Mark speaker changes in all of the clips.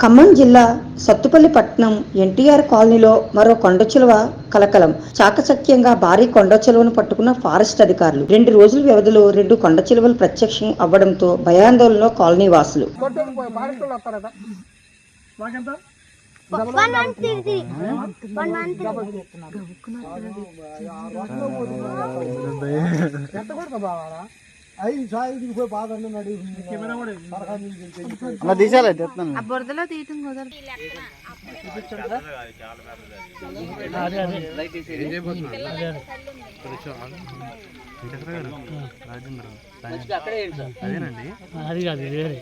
Speaker 1: ఖమ్మం జిల్లా సత్తుపల్లి పట్టణం ఎన్టీఆర్ కాలనీలో మరో కొండచిలువ కలకలం. చాకచక్యంగా భారీ కొండచిలువను పట్టుకున్న ఫారెస్ట్ అధికారులు. 2 రోజుల వ్యవధిలో 2 కొండచిలువలు ప్రత్యక్షం అవ్వడంతో భయాందోళనలో కాలనీ వాసులు.
Speaker 2: బురదలో తీయటం
Speaker 3: అది కాదు వేరే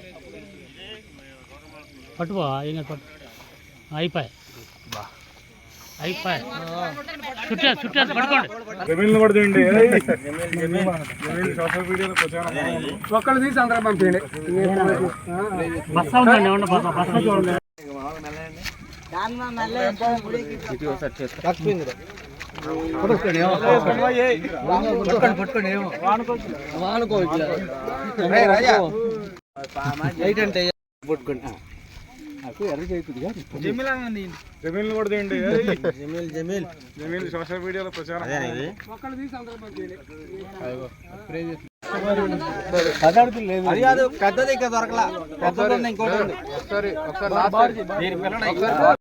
Speaker 3: పట్టుబా ఏం పట్టు అయిపోయి అయిపోయి చుట్టా పట్టుకోండి
Speaker 4: ఒక్కళ్ళు తీసి అందరూ పంపించండి.
Speaker 3: బస్తా ఉందండి ఏమన్నా బస్తా చూడండి.
Speaker 4: జమీల్ కూడా తీయండి. జమీల్ సోషల్ మీడియాలో ప్రచారం. ఒక్కళ్ళు తీసి అందరూ పంపించండి.
Speaker 5: పెద్దది ఇంకా దొరకలా. పెద్దది ఇంకోటి